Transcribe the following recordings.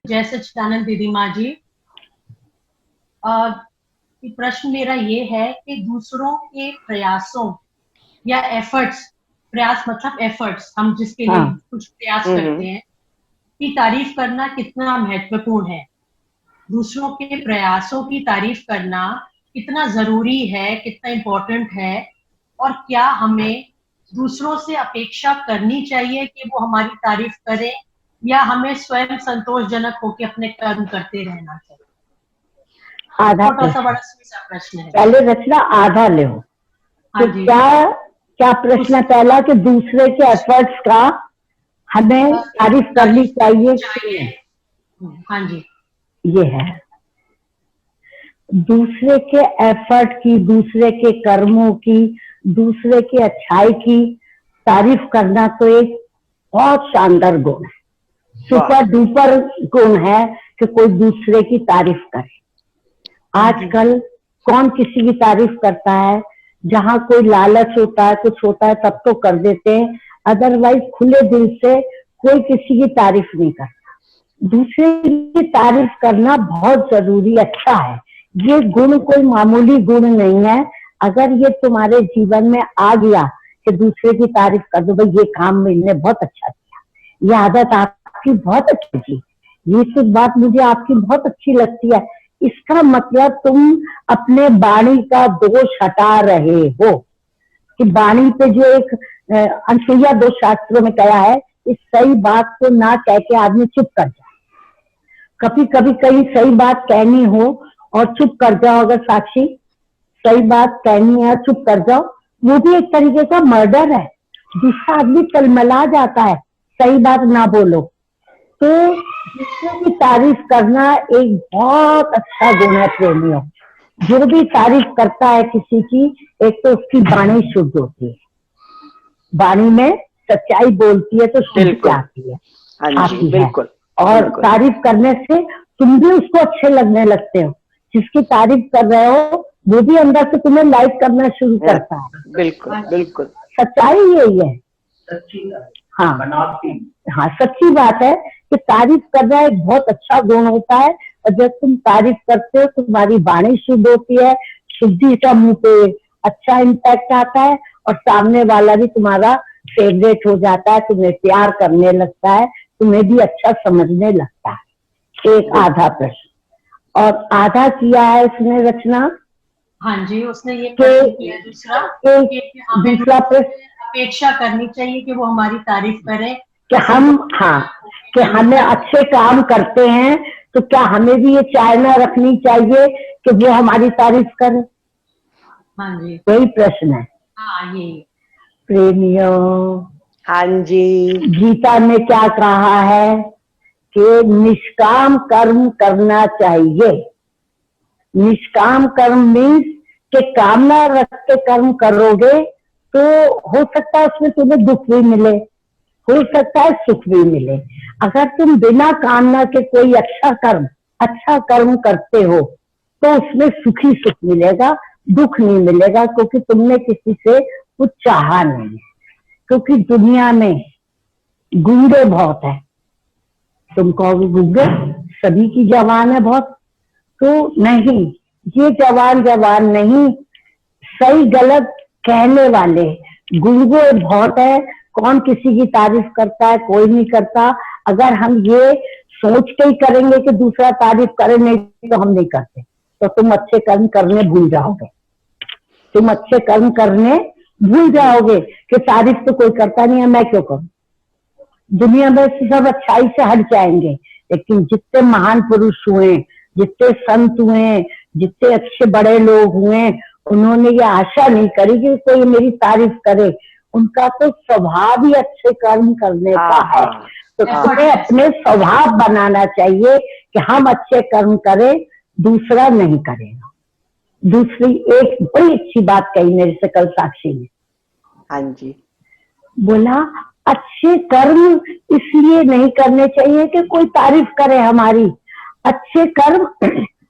जय सच्चिदानंद दीदी माँ जी। प्रश्न मेरा ये है कि दूसरों के प्रयासों या एफर्ट्स, प्रयास मतलब एफर्ट्स, हम जिसके लिए कुछ प्रयास करते हैं, की तारीफ करना कितना महत्वपूर्ण है? दूसरों के प्रयासों की तारीफ करना कितना जरूरी है, कितना इम्पोर्टेंट है? और क्या हमें दूसरों से अपेक्षा करनी चाहिए कि वो हमारी तारीफ करें, या हमें स्वयं संतोषजनक होकर अपने कर्म करते रहना चाहिए? आधा छोटा सा बड़ा सा प्रश्न है। पहले रचना आधा ले हो। हाँ तो जी। क्या प्रश्न है पहला कि दूसरे के एफर्ट्स का हमें तारीफ करनी चाहिए? हाँ जी। ये है, दूसरे के एफर्ट की, दूसरे के कर्मों की, दूसरे की अच्छाई की तारीफ करना तो एक बहुत शानदार गुण है, सुपर डुपर गुण है कि कोई दूसरे की तारीफ करे। आजकल कौन किसी की तारीफ करता है? जहां कोई लालच होता है, कुछ होता है, तब तो कर देते हैं, अदरवाइज खुले दिल से कोई किसी की तारीफ नहीं करता। दूसरे की तारीफ करना बहुत जरूरी, अच्छा है। ये गुण कोई मामूली गुण नहीं है। अगर ये तुम्हारे जीवन में आ गया कि दूसरे की तारीफ कर दो, भाई ये काम मैंने बहुत अच्छा किया, ये आदत आपकी बहुत अच्छी थी, ये तो बात मुझे आपकी बहुत अच्छी लगती है, इसका मतलब तुम अपने वाणी का दोष हटा रहे हो। कि वाणी पे जो एक अनसुईया दोष शास्त्रों में कहा है, इस सही बात को ना कह के आदमी चुप कर जाए। कभी कभी कहीं सही बात कहनी हो और चुप कर जाओ, अगर साक्षी सही बात कहनी है चुप कर जाओ, वो भी एक तरीके का मर्डर है। दूसरा आदमी तलमला जाता है, सही बात ना बोलो। तो दूसरे की तारीफ करना एक बहुत अच्छा गुण है प्रेमियों। जो भी तारीफ करता है किसी की, एक तो उसकी वाणी शुद्ध होती है, वाणी में सच्चाई बोलती है तो शुद्धि आती है, आती है। और तारीफ करने से तुम भी उसको अच्छे लगने लगते हो। जिसकी तारीफ कर रहे हो वो भी अंदर से तुम्हें लाइक करना शुरू करता है। बिल्कुल बिल्कुल सच्चाई यही है। हाँ, सच्ची बात है कि तारीफ करना एक बहुत अच्छा गुण होता है। और जब तुम तारीफ करते हो तुम्हारी वाणी शुद्ध होती है, शुद्धि का मुंह पे अच्छा इम्पैक्ट आता है, और सामने वाला भी तुम्हारा फेवरेट हो जाता है, तुम्हें प्यार करने लगता है, तुम्हें भी अच्छा समझने लगता है। एक आधा प्रश्न और आधा किया है इसने रचना। हाँ जी, उसने ये प्रश्न किया दूसरा, दूसरा प्रश्न, अपेक्षा करनी चाहिए कि वो हमारी तारीफ करें कि हम, हाँ, कि हमें अच्छे काम करते हैं तो क्या हमें भी ये चाहना रखनी चाहिए कि वो हमारी तारीफ करें? हाँ जी, यही प्रश्न है। हाँ ये प्रेमियों, हाँ जी, गीता में क्या कहा है कि निष्काम कर्म करना चाहिए। निष्काम कर्म मीन्स के कामना रख के कर्म करोगे तो हो सकता है उसमें तुम्हें दुख भी मिले, हो सकता है सुख भी मिले। अगर तुम बिना कामना के कोई अच्छा कर्म करते हो तो उसमें सुखी सुख मिलेगा, दुख नहीं मिलेगा, क्योंकि तुमने किसी से कुछ चाहा नहीं है। क्योंकि दुनिया में गूंगे बहुत है। तुम कहोगे गूंगे, सभी की जबान है बहुत, तो नहीं, ये जवान नहीं, सही गलत कहने वाले गूंगे बहुत है। कौन किसी की तारीफ करता है? कोई नहीं करता। अगर हम ये सोच के ही करेंगे कि दूसरा तारीफ करे, नहीं तो हम नहीं करते, तो तुम अच्छे कर्म करने भूल जाओगे। तुम अच्छे कर्म करने भूल जाओगे कि तारीफ तो कोई करता नहीं है, मैं क्यों करूं। दुनिया में सब अच्छाई से हट जाएंगे, लेकिन जितने महान पुरुष हुए, जितने संत हुए, जितने अच्छे बड़े लोग हुए, उन्होंने ये आशा नहीं करी कि कोई मेरी तारीफ करे। उनका तो स्वभाव ही अच्छे कर्म करने का है। तो तुम्हें अपने स्वभाव बनाना चाहिए कि हम अच्छे कर्म करें, दूसरा नहीं करेगा। दूसरी एक बड़ी अच्छी बात कही मेरे से कल साक्षी ने। हाँ जी, बोला अच्छे कर्म इसलिए नहीं करने चाहिए कि कोई तारीफ करे हमारी। अच्छे कर्म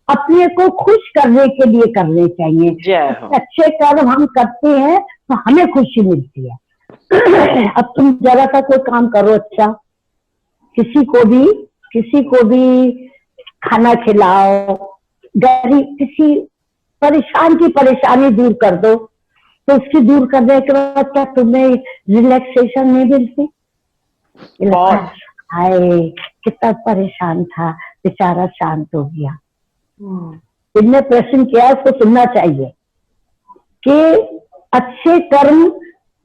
अपने को खुश करने के लिए करने चाहिए। अच्छे कर्म हम करते हैं तो हमें खुशी मिलती है। अब तुम जरा सा कोई काम करो अच्छा, किसी को भी किसी को भी खाना खिलाओ, गरीब किसी परेशान की परेशानी दूर कर दो, तो उसकी दूर करने के बाद क्या तुम्हें रिलैक्सेशन नहीं मिलती? ये लगता है बहुत हाय कितना परेशान था, बेचारा शांत हो गया। हम्म, तुमने प्रश्न किया, उसको सुनना चाहिए कि अच्छे कर्म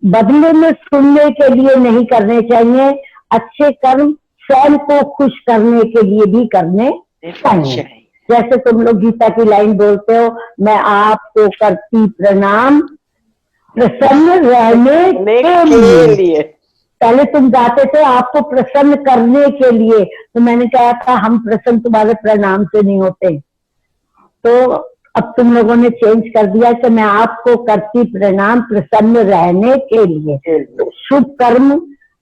बदले में सुनने के लिए नहीं करने चाहिए, अच्छे कर्म स्वयं को खुश करने के लिए भी करने चाहिए। चाहिए। जैसे तुम लोग गीता की लाइन बोलते हो, मैं आपको करती प्रणाम प्रसन्न रहने के लिए। लिए पहले तुम जाते थे आपको प्रसन्न करने के लिए, तो मैंने कहा था हम प्रसन्न तुम्हारे प्रणाम से नहीं होते, तो अब तुम लोगों ने चेंज कर दिया कि मैं आपको करती प्रणाम प्रसन्न रहने के लिए। तो शुभ कर्म,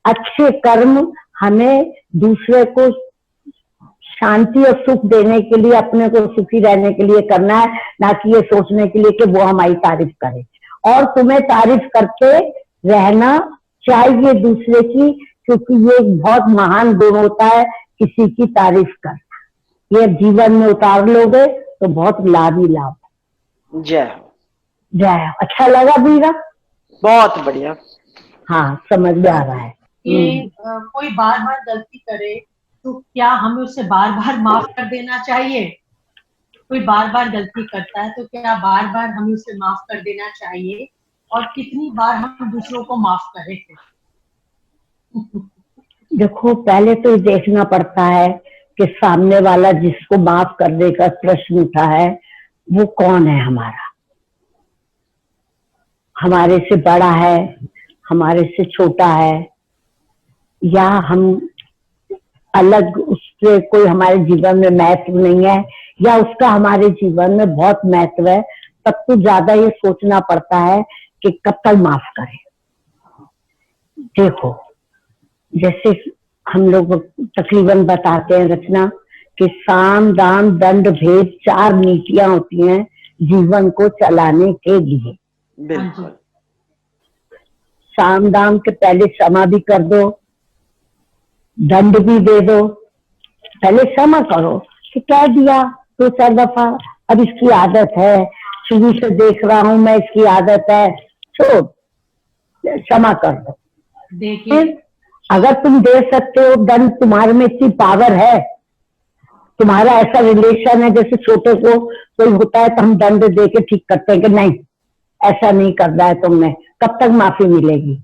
अच्छे कर्म हमें दूसरे को शांति और सुख देने के लिए, अपने को सुखी रहने के लिए करना है, ना कि ये सोचने के लिए कि वो हमारी तारीफ करे। और तुम्हें तारीफ करते रहना चाहिए दूसरे की, क्योंकि ये एक बहुत महान गुण होता है किसी की तारीफ करना। ये जीवन में उतार लोगे तो बहुत लाभ ही लाभ। जय हो। जय हो। अच्छा लगा बीरा? बहुत बढ़िया। हाँ समझ में आ रहा है। कि कोई बार बार गलती करे तो क्या हमें उसे बार बार माफ कर देना चाहिए? कोई बार बार गलती करता है तो क्या बार बार हमें उसे माफ कर देना चाहिए? और कितनी बार हम दूसरों को माफ करें फिर? देखो पहले तो ये देखना पड़ता है कि सामने वाला जिसको माफ करने का प्रश्न उठा है वो कौन है, हमारे से बड़ा है, हमारे से छोटा है, या हम अलग, उससे कोई हमारे जीवन में महत्व नहीं है, या उसका हमारे जीवन में बहुत महत्व है। तब तो ज्यादा ये सोचना पड़ता है कि कब तक माफ करें। देखो जैसे हम लोग तकरीबन बताते हैं रचना कि साम दाम दंड भेद 4 नीतियां होती हैं जीवन को चलाने के लिए। बिल्कुल। साम दाम के पहले क्षमा भी कर दो, दंड भी दे दो। पहले क्षमा करो कि कह दिया तो 4 दफा, अब इसकी आदत है, शुरू से देख रहा हूं मैं, इसकी आदत है, छोड़, क्षमा कर दो। फिर अगर तुम दे सकते हो दंड, तुम्हारे में इतनी पावर है, तुम्हारा ऐसा रिलेशन है, जैसे छोटे को कोई होता है तो हम दंड दे के ठीक करते हैं कि नहीं ऐसा नहीं करना है तुमने, कब तक माफी मिलेगी?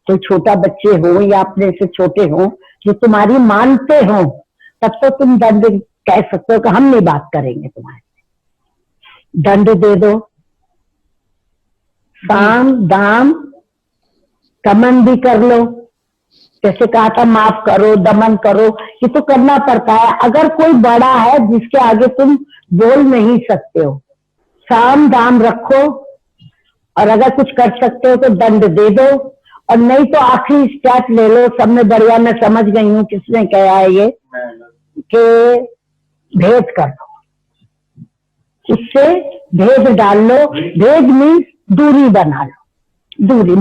कोई छोटा बच्चे हो या अपने से छोटे हो जो तुम्हारी मानते हो, तब तो तुम दंड कह सकते हो कि हम नहीं बात करेंगे तुम्हारे, दंड दे दो। साम दाम दमन भी कर लो, जैसे कहा था माफ करो, दमन करो, ये तो करना पड़ता है। अगर कोई बड़ा है जिसके आगे तुम बोल नहीं सकते हो, साम दाम रखो, और अगर कुछ कर सकते हो तो दंड दे दो, और नहीं तो आखिरी स्टेप ले लो। सब में बढ़िया मैं समझ गई हूँ किसने कहा है ये, कि भेद कर दो, उससे भेद डाल लो। भेद मीन्स दूरी बना लो, दूरी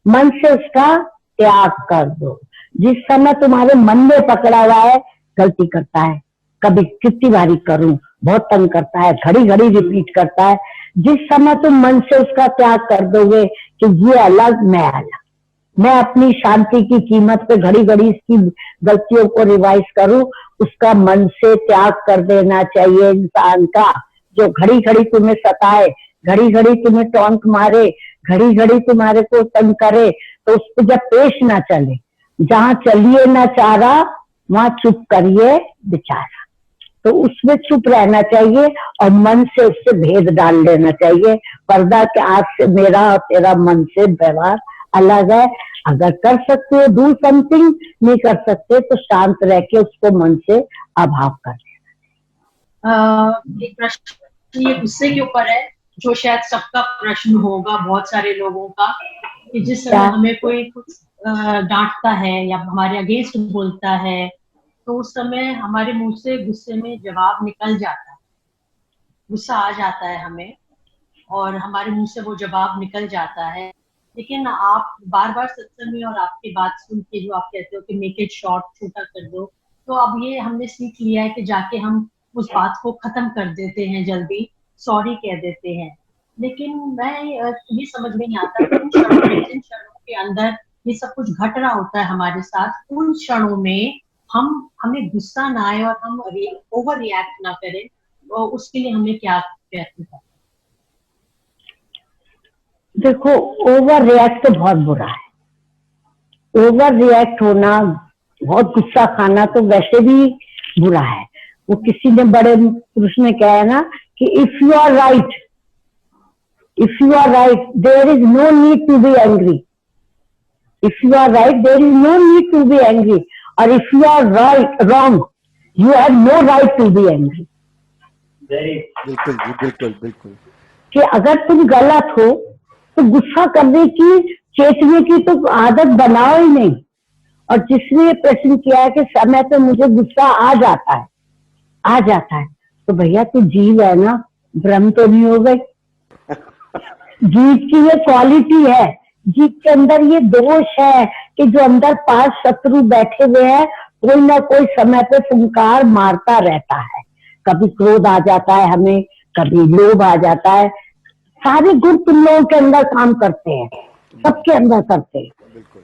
मन से उसका त्याग कर दो। जिस समय तुम्हारे मन में पकड़ा हुआ है, गलती करता है, कभी कितनी बारी करूं, बहुत तंग करता है, घड़ी घड़ी रिपीट करता है, जिस समय तुम मन से उसका त्याग कर दोगे कि ये अलग मैं अलग, मैं अपनी शांति की कीमत पे घड़ी घड़ी इसकी गलतियों को रिवाइज करूं, उसका मन से त्याग कर देना चाहिए इंसान का। जो घड़ी घड़ी तुम्हें सताए, घड़ी घड़ी तुम्हें टोंक मारे, घड़ी घड़ी तुम्हारे को तंग करे, तो उस पर जब पेश ना चले, जहां चलिए ना चारा वहां चुप करिए बेचारा, तो उसमें चुप रहना चाहिए और मन से उससे भेद डाल लेना चाहिए। पर्दा के आज से मेरा और तेरा मन से व्यवहार अलग है। अगर कर सकते हो डू समथिंग, नहीं कर सकते तो शांत रह के उसको मन से अभाव कर एक प्रश्न ये गुस्से के ऊपर है, जो शायद सबका प्रश्न होगा बहुत सारे लोगों का, कि जिस समय हमें कोई कुछ डांटता है या हमारे अगेंस्ट बोलता है, तो उस समय हमारे मुंह से गुस्से में जवाब निकल जाता है, गुस्सा आ जाता है हमें और हमारे मुंह से वो जवाब निकल जाता है। लेकिन आप बार बार सत्संग में और आपकी बात सुन के जो आप कहते हो कि मेक इट शॉर्ट, छोटा कर दो, तो अब ये हमने सीख लिया है कि जाके हम उस बात को खत्म कर देते हैं, जल्दी सॉरी कह देते हैं। लेकिन मैं ये समझ में नहीं आता कि उन क्षणों में, जिन क्षणों के अंदर ये सब कुछ घट रहा होता है हमारे साथ, उन क्षणों में हमें गुस्सा ना आए और हम ओवर रिएक्ट ना करें, और उसके लिए हमें क्या प्रयत्न करना? देखो, ओवर रिएक्ट तो बहुत बुरा है। ओवर रिएक्ट होना, बहुत गुस्सा खाना तो वैसे भी बुरा है। वो किसी ने, बड़े पुरुष ने कहा है ना कि if you are right, if you are right there is no need to be angry. If you are right there is no need to be angry, और if you are right wrong you have no right to be angry. बिल्कुल जी, बिल्कुल बिल्कुल। कि अगर तुम गलत हो तो गुस्सा करने की, चेतने की तो आदत बनाओ ही नहीं। और जिसने ये प्रश्न किया है कि समय पे मुझे गुस्सा आ जाता है, आ जाता है, तो भैया तू जीव है ना, भ्रम तो नहीं हो गई। जीव की ये क्वालिटी है, जीव के अंदर ये दोष है कि जो अंदर 5 शत्रु बैठे हुए हैं, कोई ना कोई समय पे फुंकार मारता रहता है। कभी क्रोध आ जाता है हमें, कभी लोभ आ जाता है। सारे गुण तुम लोगों के अंदर काम करते हैं, सबके अंदर करते हैं,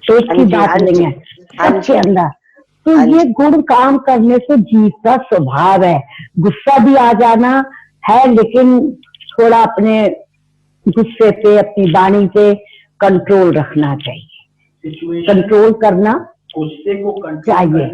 सोच की बात नहीं है, सबके अंदर। तो ये गुण काम करने से जीव का स्वभाव है। गुस्सा भी आ जाना है, लेकिन थोड़ा अपने गुस्से पे, अपनी वाणी पे कंट्रोल रखना चाहिए, कंट्रोल करना चाहिए।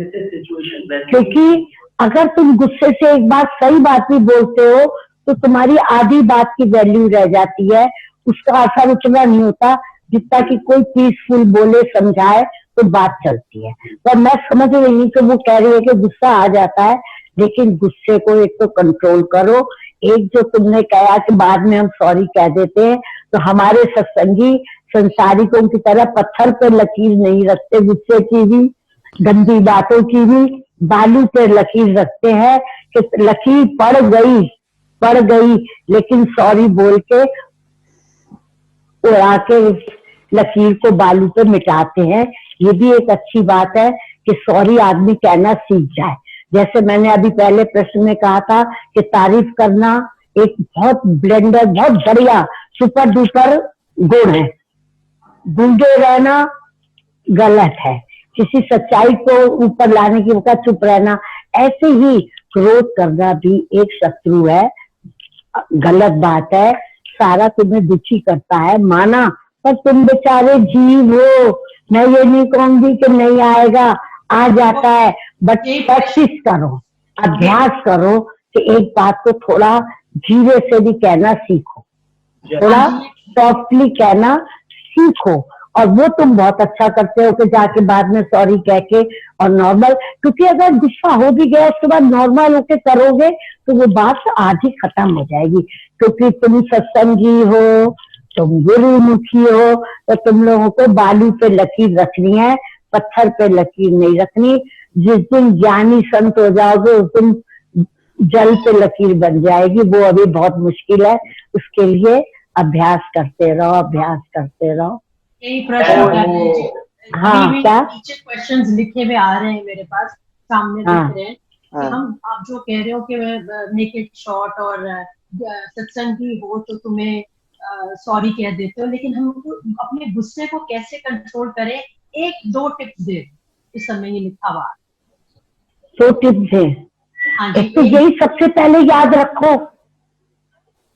क्योंकि अगर तुम गुस्से से एक बात, सही बात भी बोलते हो, तो तुम्हारी आधी बात की वैल्यू रह जाती है, उसका असर उतना नहीं होता जितना कि कोई पीसफुल बोले, समझाए तो बात चलती है। पर मैं समझ रही हूँ कि वो कह रही है कि गुस्सा आ जाता है, लेकिन गुस्से को एक तो कंट्रोल करो। एक जो तुमने कहा कि बाद में हम सॉरी कह देते हैं, तो हमारे सत्संगी संसारिकों की तरह पत्थर पर लकीर नहीं रखते, गुस्से की भी, गंदी बातों की भी बालू पर लकीर रखते हैं कि लकीर पड़ गई, लेकिन सॉरी बोल के उड़ा के लकीर को बालू पे मिटाते हैं। ये भी एक अच्छी बात है कि सॉरी आदमी कहना सीख जाए। जैसे मैंने अभी पहले प्रश्न में कहा था कि तारीफ करना एक बहुत ब्लेंडर, बहुत बढ़िया सुपर डुपर गुण है। गूंगे रहना गलत है, किसी सच्चाई को ऊपर लाने की वक्त चुप रहना। ऐसे ही क्रोध करना भी एक शत्रु है, गलत बात है, सारा तुम्हें दुखी करता है, माना, पर तुम बेचारे जीव हो। मैं ये नहीं कहूंगी कि नहीं आएगा, आ जाता है, बट प्रैक्टिस करो, अभ्यास करो कि एक बात को थोड़ा धीरे से भी कहना सीखो, थोड़ा सॉफ्टली कहना सीखो। और वो तुम बहुत अच्छा करते हो कि जाके बाद में सॉरी कह के और नॉर्मल, क्योंकि अगर गुस्सा हो भी गया उसके बाद नॉर्मल होके करोगे तो वो बात आज ही खत्म हो जाएगी। क्योंकि तुम सत्संगी हो, तुम गुरुमुखी हो, तो तुम लोगों को बालू पे लकीर रखनी है, पत्थर पे लकीर नहीं रखनी। जिस दिन ज्ञानी संत हो जाओगे उस दिन जल पे लकीर बन जाएगी, वो अभी बहुत मुश्किल है। उसके लिए अभ्यास करते रहो, अभ्यास करते रहो। यही प्रश्न कर रहे हैं। हाँ, क्या नीचे क्वेश्चंस लिखे हुए आ रहे हैं मेरे पास, सामने दिख रहे हैं कि हम, आप जो कह रहे हो कि मेक इट शॉर्ट और सत्संगी हो तो तुम्हें सॉरी कह देते हो, लेकिन हम अपने गुस्से को कैसे कंट्रोल करें? 1-2 टिप्स दे, इस समय ये लिखा हुआ। 2 टिप्स है। एक तो यही सबसे पहले याद रखो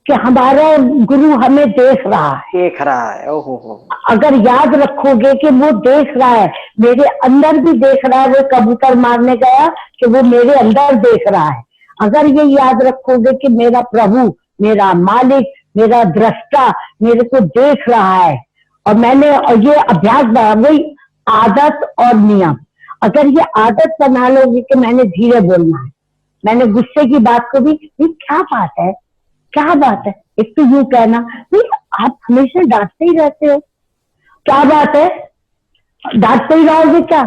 कि हमारा गुरु हमें देख रहा है, ओहो। अगर याद रखोगे कि वो देख रहा है, मेरे अंदर भी देख रहा है, वो कबूतर मारने गया कि वो मेरे अंदर देख रहा है। अगर ये याद रखोगे कि मेरा प्रभु, मेरा मालिक, मेरा दृष्टा मेरे को देख रहा है, और ये अभ्यास बना, वही आदत और नियम। अगर ये आदत बना लोगे कि मैंने धीरे बोलना है, मैंने गुस्से की बात को भी, क्या बात है, एक तो यूं कहना, नहीं आप हमेशा डांटते ही रहते हो, क्या बात है, डांटते ही रहोगे क्या?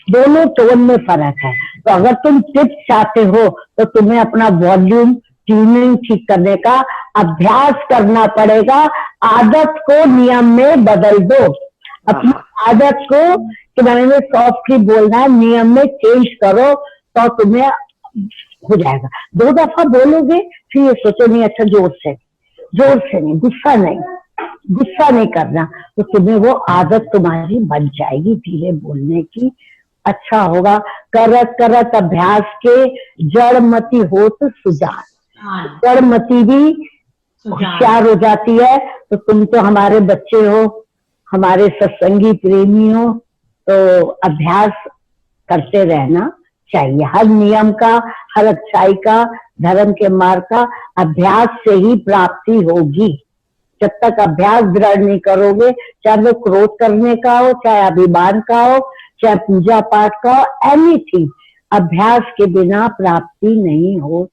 दोनों टोन में फर्क है। तो अगर तुम टिप्स चाहते हो तो तुम्हें अपना वॉल्यूम ट्यूनिंग ठीक करने का अभ्यास करना पड़ेगा। आदत को नियम में बदल दो, अपनी आदत को कि मैंने सॉफ्टली बोलना है, नियम में चेंज करो, तो तुम्हें हो जाएगा। 2 दफा बोलोगे फिर ये सोचो नहीं अच्छा जोर से नहीं, गुस्सा नहीं करना, तो तुम्हें वो आदत तुम्हारी बन जाएगी धीरे बोलने की। अच्छा होगा। करत करत अभ्यास के जड़मती होत सुजान। हाँ, जड़मती भी होशियार हो जाती है। तो तुम तो हमारे बच्चे हो, हमारे सत्संगी प्रेमी हो, तो अभ्यास करते रहना चाहिए। हर नियम का, हर अच्छाई का, धर्म के मार्ग का अभ्यास से ही प्राप्ति होगी। जब तक अभ्यास दृढ़ नहीं करोगे, चाहे वो क्रोध करने का हो, चाहे अभिमान का हो, चाहे पूजा पाठ का हो, एनीथिंग, अभ्यास के बिना प्राप्ति नहीं हो